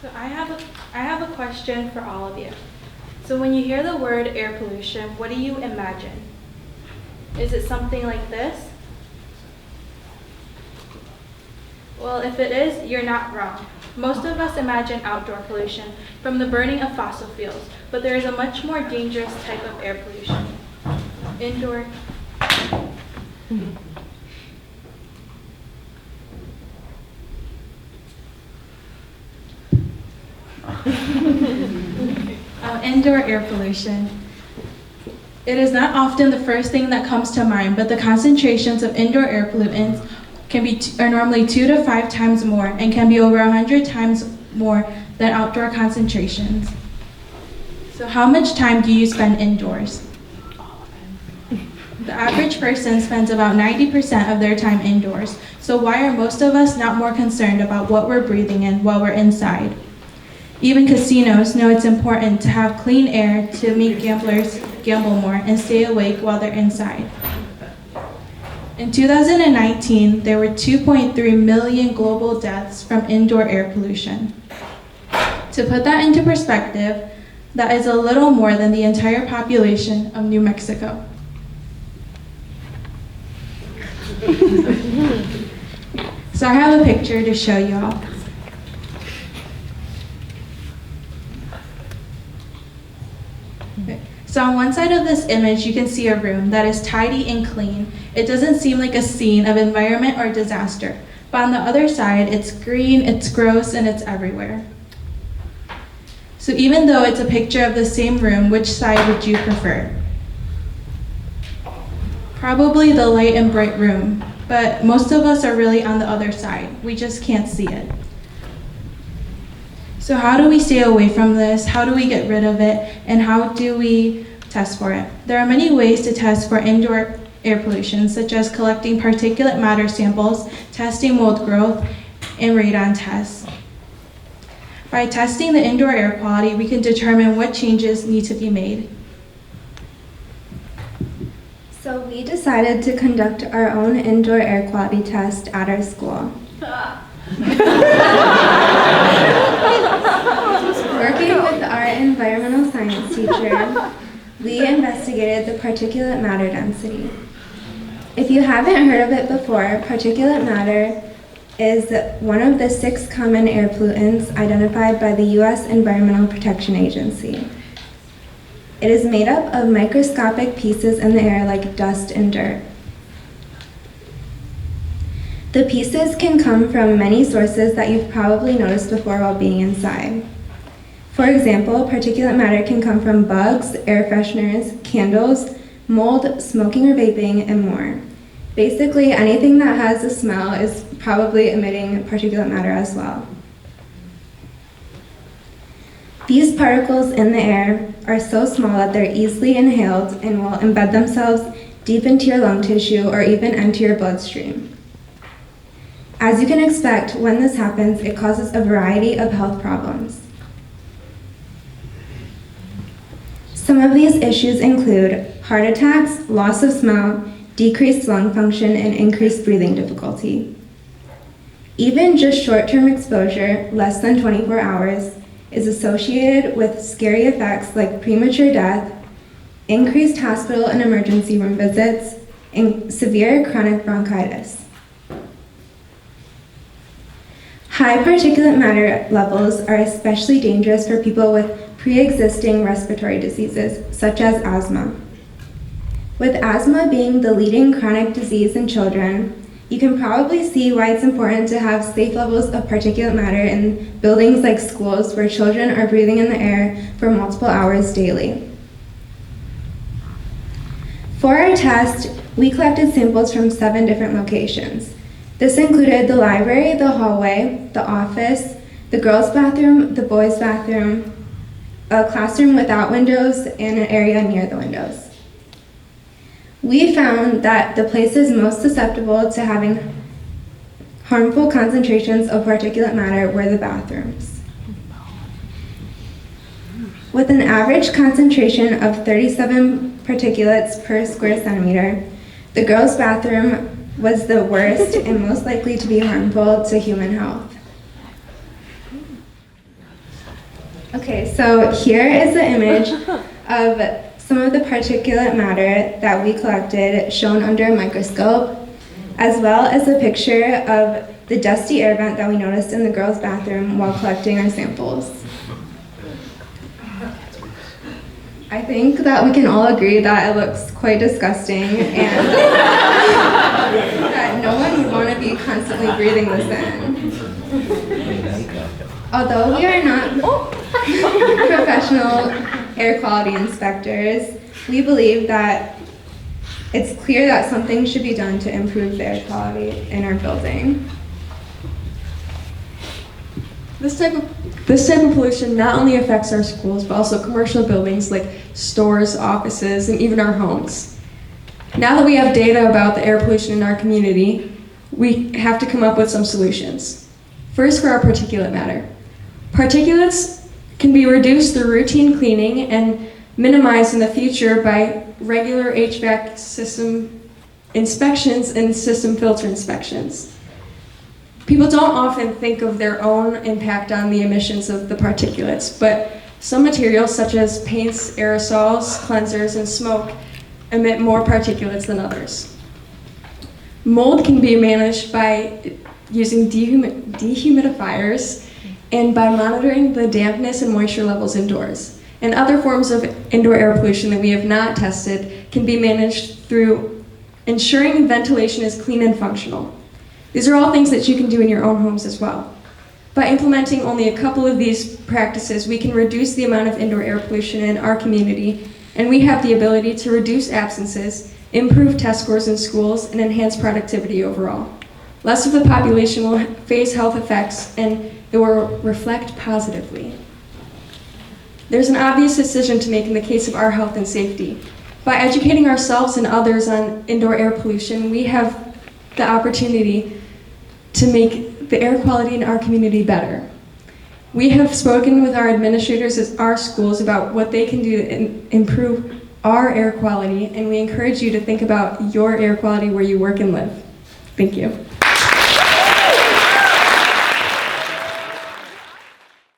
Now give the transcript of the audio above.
So I have a question for all of you. So when you hear the word air pollution, what do you imagine? Is it something like this? Well, if it is, you're not wrong. Most of us imagine outdoor pollution from the burning of fossil fuels, but there is a much more dangerous type of air pollution. Indoor. Indoor air pollution. It is not often the first thing that comes to mind, but the concentrations of indoor air pollutants are normally 2 to 5 times more and can be over 100 times more than outdoor concentrations. So how much time do you spend indoors? The average person spends about 90% of their time indoors. So why are most of us not more concerned about what we're breathing in while we're inside? Even casinos know it's important to have clean air to make gamblers gamble more and stay awake while they're inside. In 2019, there were 2.3 million global deaths from indoor air pollution. To put that into perspective, that is a little more than the entire population of New Mexico. So I have a picture to show you all. So on one side of this image, you can see a room that is tidy and clean. It doesn't seem like a scene of environment or disaster. But on the other side, it's green, it's gross, and it's everywhere. So even though it's a picture of the same room, which side would you prefer? Probably the light and bright room, but most of us are really on the other side. We just can't see it. So how do we stay away from this? How do we get rid of it? And how do we test for it? There are many ways to test for indoor air pollution, such as collecting particulate matter samples, testing mold growth, and radon tests. By testing the indoor air quality, we can determine what changes need to be made. So we decided to conduct our own indoor air quality test at our school. Working with our environmental science teacher, we investigated the particulate matter density. If you haven't heard of it before, particulate matter is one of the 6 common air pollutants identified by the U.S. Environmental Protection Agency. It is made up of microscopic pieces in the air like dust and dirt. The pieces can come from many sources that you've probably noticed before while being inside. For example, particulate matter can come from bugs, air fresheners, candles, mold, smoking or vaping, and more. Basically, anything that has a smell is probably emitting particulate matter as well. These particles in the air are so small that they're easily inhaled and will embed themselves deep into your lung tissue or even enter your bloodstream. As you can expect, when this happens, it causes a variety of health problems. Some of these issues include heart attacks, loss of smell, decreased lung function, and increased breathing difficulty. Even just short-term exposure, less than 24 hours, is associated with scary effects like premature death, increased hospital and emergency room visits, and severe chronic bronchitis. High particulate matter levels are especially dangerous for people with pre-existing respiratory diseases, such as asthma. With asthma being the leading chronic disease in children, you can probably see why it's important to have safe levels of particulate matter in buildings like schools where children are breathing in the air for multiple hours daily. For our test, we collected samples from 7 different locations. This included the library, the hallway, the office, the girls' bathroom, the boys' bathroom, a classroom without windows, and an area near the windows. We found that the places most susceptible to having harmful concentrations of particulate matter were the bathrooms. With an average concentration of 37 particulates per square centimeter, the girls' bathroom was the worst and most likely to be harmful to human health. Okay, so here is the image of some of the particulate matter that we collected shown under a microscope, as well as a picture of the dusty air vent that we noticed in the girls' bathroom while collecting our samples. I think that we can all agree that it looks quite disgusting and that no one would want to be constantly breathing this in. Although we are not professional air quality inspectors, we believe that it's clear that something should be done to improve the air quality in our building. This type of pollution not only affects our schools, but also commercial buildings like stores, offices, and even our homes. Now that we have data about the air pollution in our community, we have to come up with some solutions. First, for our particulate matter. Particulates can be reduced through routine cleaning and minimized in the future by regular HVAC system inspections and system filter inspections. People don't often think of their own impact on the emissions of the particulates, but some materials such as paints, aerosols, cleansers, and smoke emit more particulates than others. Mold can be managed by using dehumidifiers and by monitoring the dampness and moisture levels indoors. And other forms of indoor air pollution that we have not tested can be managed through ensuring ventilation is clean and functional. These are all things that you can do in your own homes as well. By implementing only a couple of these practices, we can reduce the amount of indoor air pollution in our community, and we have the ability to reduce absences, improve test scores in schools, and enhance productivity overall. Less of the population will face health effects, and it will reflect positively. There's an obvious decision to make in the case of our health and safety. By educating ourselves and others on indoor air pollution, we have the opportunity to make the air quality in our community better. We have spoken with our administrators at our schools about what they can do to improve our air quality, and we encourage you to think about your air quality where you work and live. Thank you.